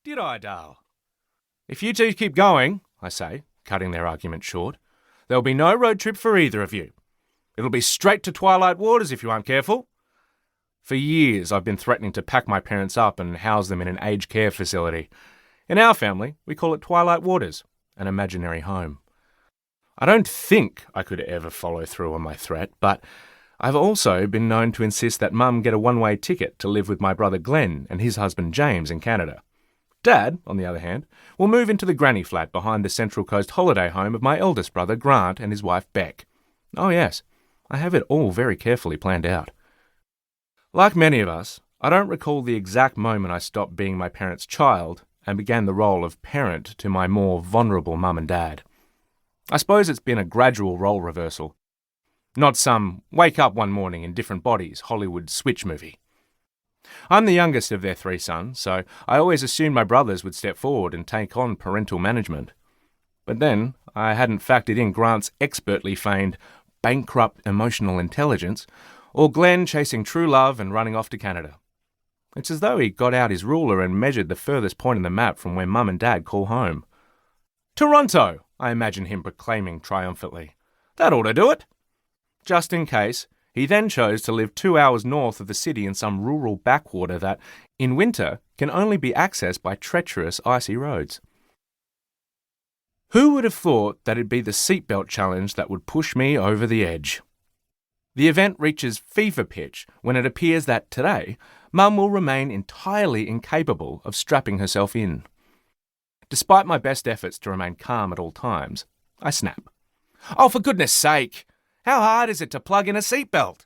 Did I, Dale? If you two keep going, I say, cutting their argument short, there'll be no road trip for either of you. It'll be straight to Twilight Waters if you aren't careful. For years, I've been threatening to pack my parents up and house them in an aged care facility. In our family, we call it Twilight Waters, an imaginary home. I don't think I could ever follow through on my threat, but I've also been known to insist that Mum get a one-way ticket to live with my brother Glenn and his husband James in Canada. Dad, on the other hand, will move into the granny flat behind the Central Coast holiday home of my eldest brother Grant and his wife Beck. Oh yes, I have it all very carefully planned out. Like many of us, I don't recall the exact moment I stopped being my parents' child and began the role of parent to my more vulnerable mum and dad. I suppose it's been a gradual role reversal. Not some wake up one morning in different bodies Hollywood switch movie. I'm the youngest of their 3 sons, so I always assumed my brothers would step forward and take on parental management. But then I hadn't factored in Grant's expertly feigned bankrupt emotional intelligence, or Glenn chasing true love and running off to Canada. It's as though he got out his ruler and measured the furthest point in the map from where Mum and Dad call home. Toronto, I imagine him proclaiming triumphantly. That ought to do it. Just in case, he then chose to live 2 hours north of the city in some rural backwater that, in winter, can only be accessed by treacherous icy roads. Who would have thought that it'd be the seatbelt challenge that would push me over the edge? The event reaches fever pitch when it appears that today, Mum will remain entirely incapable of strapping herself in. Despite my best efforts to remain calm at all times, I snap. Oh, for goodness sake! How hard is it to plug in a seatbelt?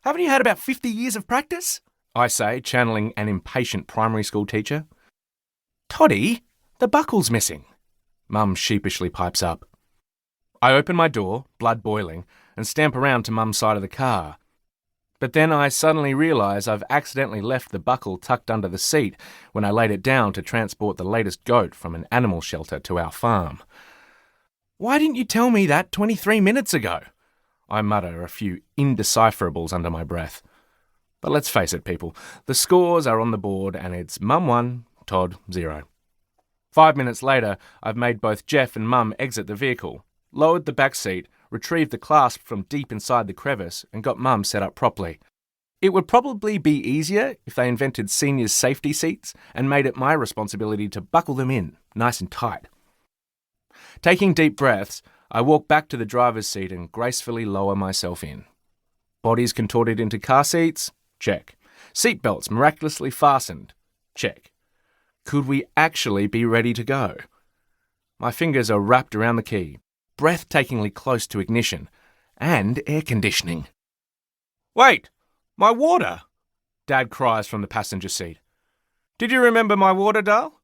Haven't you had about 50 years of practice? I say, channeling an impatient primary school teacher. Toddy, the buckle's missing. Mum sheepishly pipes up. I open my door, blood boiling, and stamp around to Mum's side of the car. But then I suddenly realise I've accidentally left the buckle tucked under the seat when I laid it down to transport the latest goat from an animal shelter to our farm. Why didn't you tell me that 23 minutes ago? I mutter a few indecipherables under my breath. But let's face it, people, the scores are on the board and it's Mum 1, Todd 0. 5 minutes later, I've made both Jeff and Mum exit the vehicle, lowered the back seat, retrieved the clasp from deep inside the crevice and got Mum set up properly. It would probably be easier if they invented seniors' safety seats and made it my responsibility to buckle them in, nice and tight. Taking deep breaths, I walk back to the driver's seat and gracefully lower myself in. Bodies contorted into car seats? Check. Seatbelts miraculously fastened? Check. Could we actually be ready to go? My fingers are wrapped around the key, breathtakingly close to ignition, and air conditioning. Wait! My water! Dad cries from the passenger seat. Did you remember my water, Dale?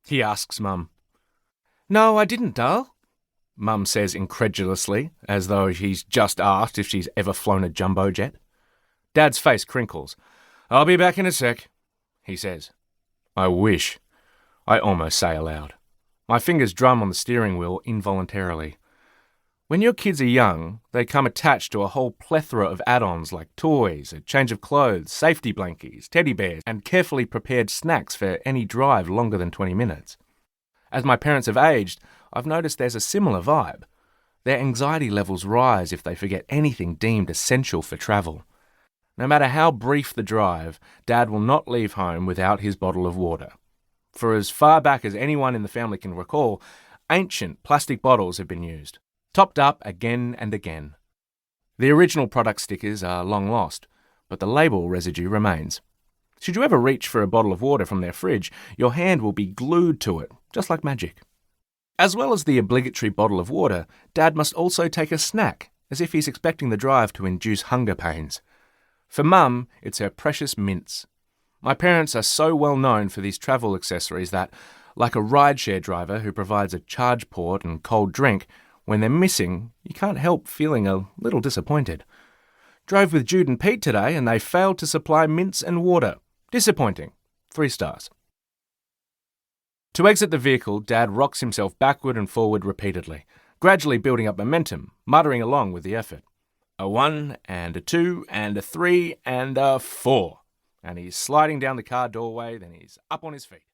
He asks Mum. No, I didn't, Dale. Mum says incredulously, as though he's just asked if she's ever flown a jumbo jet. Dad's face crinkles. I'll be back in a sec, he says. I wish. I almost say aloud. My fingers drum on the steering wheel involuntarily. When your kids are young, they come attached to a whole plethora of add-ons like toys, a change of clothes, safety blankies, teddy bears, and carefully prepared snacks for any drive longer than 20 minutes. As my parents have aged, I've noticed there's a similar vibe. Their anxiety levels rise if they forget anything deemed essential for travel. No matter how brief the drive, Dad will not leave home without his bottle of water. For as far back as anyone in the family can recall, ancient plastic bottles have been used, topped up again and again. The original product stickers are long lost, but the label residue remains. Should you ever reach for a bottle of water from their fridge, your hand will be glued to it, just like magic. As well as the obligatory bottle of water, Dad must also take a snack, as if he's expecting the drive to induce hunger pains. For Mum, it's her precious mints. My parents are so well known for these travel accessories that, like a rideshare driver who provides a charge port and cold drink, when they're missing, you can't help feeling a little disappointed. Drove with Jude and Pete today and they failed to supply mints and water. Disappointing. 3 stars. To exit the vehicle, Dad rocks himself backward and forward repeatedly, gradually building up momentum, muttering along with the effort. A 1 and a 2 and a 3 and a 4. And he's sliding down the car doorway, then he's up on his feet.